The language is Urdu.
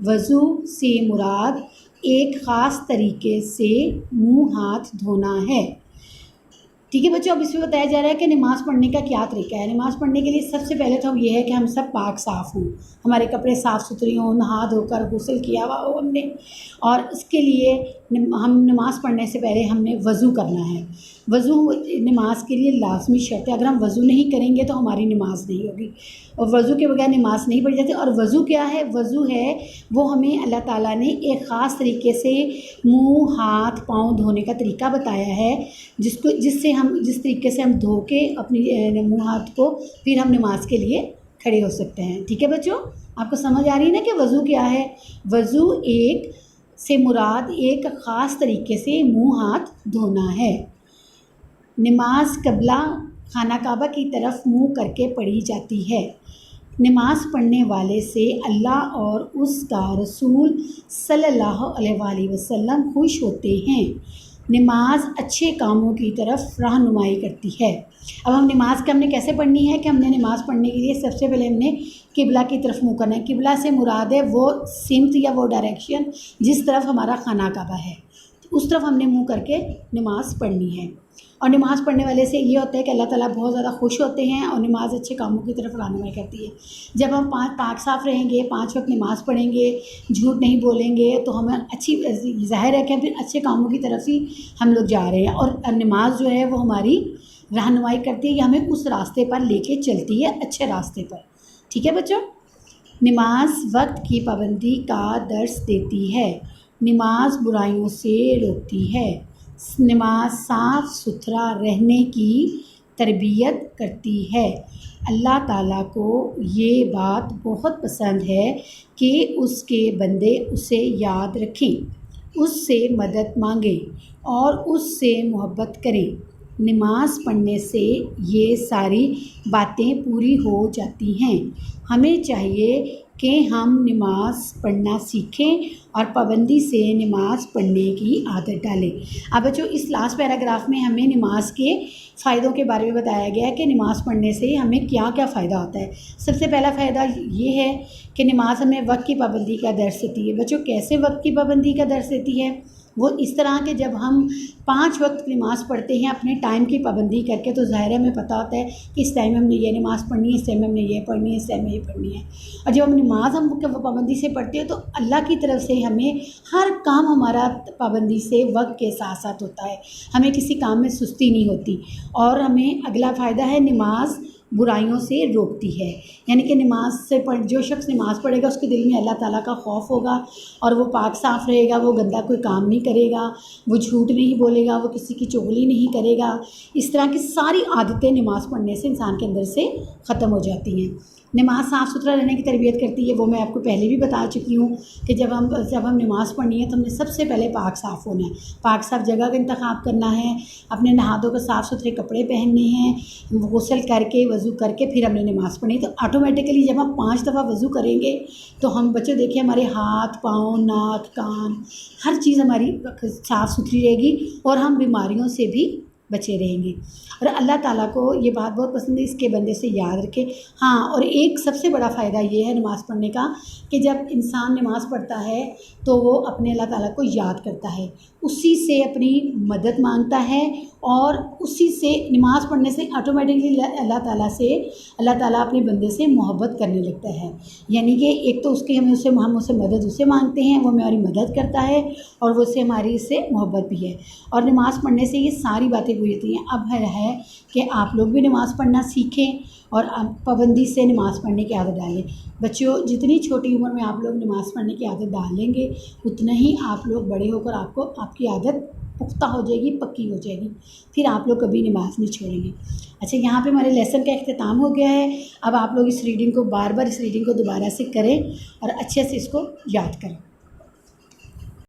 وضو سے مراد ایک خاص طریقے سے منہ ہاتھ دھونا ہے۔ ٹھیک ہے بچوں، اب اس میں بتایا جا رہا ہے کہ نماز پڑھنے کا کیا طریقہ ہے۔ نماز پڑھنے کے لیے سب سے پہلے تو یہ ہے کہ ہم سب پاک صاف ہوں، ہمارے کپڑے صاف ستھرے ہوں، نہا دھو کر غسل کیا ہوا ہو ہم نے، اور اس کے لیے ہم نماز پڑھنے سے پہلے ہم نے وضو کرنا ہے۔ وضو نماز کے لیے لازمی شرط ہے، اگر ہم وضو نہیں کریں گے تو ہماری نماز نہیں ہوگی، اور وضو کے بغیر نماز نہیں پڑھی جاتی۔ اور وضو کیا ہے؟ وضو ہے وہ ہمیں اللہ تعالیٰ نے ایک خاص طریقے سے منہ ہاتھ پاؤں دھونے کا طریقہ بتایا ہے، جس طریقے سے ہم دھو کے اپنی منہ ہاتھ کو پھر ہم نماز کے لیے کھڑے ہو سکتے ہیں۔ ٹھیک ہے بچوں، آپ کو سمجھ آ رہی ہے نا کہ وضو کیا ہے؟ وضو ایک سے مراد ایک خاص طریقے سے منہ ہاتھ دھونا ہے۔ نماز قبلہ خانہ کعبہ کی طرف منہ کر کے پڑھی جاتی ہے۔ نماز پڑھنے والے سے اللہ اور اس کا رسول صلی اللہ علیہ وآلہ وسلم خوش ہوتے ہیں۔ نماز اچھے کاموں کی طرف رہنمائی کرتی ہے۔ اب ہم نماز ہم نے کیسے پڑھنی ہے کہ ہم نے نماز پڑھنے کے لیے سب سے پہلے ہم نے قبلہ کی طرف منہ کرنا ہے۔ قبلہ سے مراد ہے وہ سمت یا وہ ڈائریکشن جس طرف ہمارا خانہ کعبہ ہے، اس طرف ہم نے منہ کر کے نماز پڑھنی ہے۔ اور نماز پڑھنے والے سے یہ ہوتا ہے کہ اللہ تعالیٰ بہت زیادہ خوش ہوتے ہیں، اور نماز اچھے کاموں کی طرف رہنمائی کرتی ہے۔ جب ہم پاک صاف رہیں گے، 5 وقت نماز پڑھیں گے، جھوٹ نہیں بولیں گے، تو ہمیں اچھی ظاہر ہے کہ پھر اچھے کاموں کی طرف ہی ہم لوگ جا رہے ہیں، اور نماز جو ہے وہ ہماری رہنمائی کرتی ہے، یا ہمیں اس راستے پر لے کے چلتی ہے، اچھے راستے پر۔ ٹھیک ہے بچوں، نماز وقت کی پابندی کا درس دیتی ہے۔ نماز برائیوں سے روکتی ہے۔ نماز صاف ستھرا رہنے کی تربیت کرتی ہے۔ اللہ تعالیٰ کو یہ بات بہت پسند ہے کہ اس کے بندے اسے یاد رکھیں، اس سے مدد مانگیں اور اس سے محبت کریں۔ نماز پڑھنے سے یہ ساری باتیں پوری ہو جاتی ہیں۔ ہمیں چاہیے کہ ہم نماز پڑھنا سیکھیں اور پابندی سے نماز پڑھنے کی عادت ڈالیں۔ اب بچوں، اس لاسٹ پیراگراف میں ہمیں نماز کے فائدوں کے بارے میں بتایا گیا ہے کہ نماز پڑھنے سے ہمیں کیا کیا فائدہ ہوتا ہے۔ سب سے پہلا فائدہ یہ ہے کہ نماز ہمیں وقت کی پابندی کا درس دیتی ہے۔ بچوں، کیسے وقت کی پابندی کا درس دیتی ہے؟ وہ اس طرح کہ جب ہم 5 وقت نماز پڑھتے ہیں اپنے ٹائم کی پابندی کر کے، تو ظاہر ہے ہمیں پتہ ہوتا ہے کہ اس ٹائم ہم نے یہ نماز پڑھنی ہے، اس ٹائم ہم نے یہ پڑھنی ہے، اس ٹائم میں یہ پڑھنی ہے۔ اور جب ہم نماز پابندی سے پڑھتے ہیں تو اللہ کی طرف سے ہمیں ہر کام ہمارا پابندی سے وقت کے ساتھ ساتھ ہوتا ہے، ہمیں کسی کام میں سستی نہیں ہوتی۔ اور ہمیں اگلا فائدہ ہے، نماز برائیوں سے روکتی ہے، یعنی کہ نماز سے جو شخص نماز پڑھے گا اس کے دل میں اللہ تعالیٰ کا خوف ہوگا، اور وہ پاک صاف رہے گا، وہ گندا کوئی کام نہیں کرے گا، وہ جھوٹ نہیں بولے گا، وہ کسی کی چغلی نہیں کرے گا۔ اس طرح کی ساری عادتیں نماز پڑھنے سے انسان کے اندر سے ختم ہو جاتی ہیں۔ نماز صاف ستھرا رہنے کی تربیت کرتی ہے، وہ میں آپ کو پہلے بھی بتا چکی ہوں کہ جب ہم نماز پڑھنی ہے تو ہم نے سب سے پہلے پاک صاف ہونا ہے، پاک صاف جگہ کا انتخاب کرنا ہے، اپنے نہادوں کو صاف ستھرے کپڑے پہننے ہیں، غسل کر کے وضو کر کے پھر ہم نے نماز پڑھنی ہے۔ تو آٹومیٹیکلی جب ہم 5 دفعہ وضو کریں گے تو ہم بچوں دیکھیں ہمارے ہاتھ پاؤں ناک کان ہر چیز ہماری صاف ستھری رہے گی، اور ہم بیماریوں سے بھی بچے رہیں گے۔ اور اللہ تعالیٰ کو یہ بات بہت پسند ہے، اس کے بندے سے یاد رکھے۔ ہاں، اور ایک سب سے بڑا فائدہ یہ ہے نماز پڑھنے کا کہ جب انسان نماز پڑھتا ہے تو وہ اپنے اللہ تعالیٰ کو یاد کرتا ہے، اسی سے اپنی مدد مانگتا ہے، اور اسی سے نماز پڑھنے سے آٹومیٹکلی اللہ تعالیٰ اپنے بندے سے محبت کرنے لگتا ہے۔ یعنی کہ ایک تو ہم اسے مدد اسے مانگتے ہیں، وہ ہماری مدد کرتا ہے، اور وہ اس سے محبت بھی ہے۔ اور نماز پڑھنے سے یہ ساری باتیں پوری ہوتی ہیں۔ اب ہے کہ آپ لوگ بھی نماز پڑھنا سیکھیں اور پابندی سے نماز پڑھنے کی عادت ڈالیں۔ بچوں، جتنی چھوٹی عمر میں آپ لوگ نماز پڑھنے کی عادت ڈال لیں گے، اتنا ہی آپ لوگ بڑے ہو کر آپ کی عادت پختہ ہو جائے گی، پکی ہو جائے گی، پھر آپ لوگ کبھی نماز نہیں چھوڑیں گے۔ اچھا، یہاں پہ ہمارے لیسن کا اختتام ہو گیا ہے۔ اب آپ لوگ اس ریڈنگ کو بار بار اس ریڈنگ کو دوبارہ سے کریں اور اچھے سے اس کو یاد کریں۔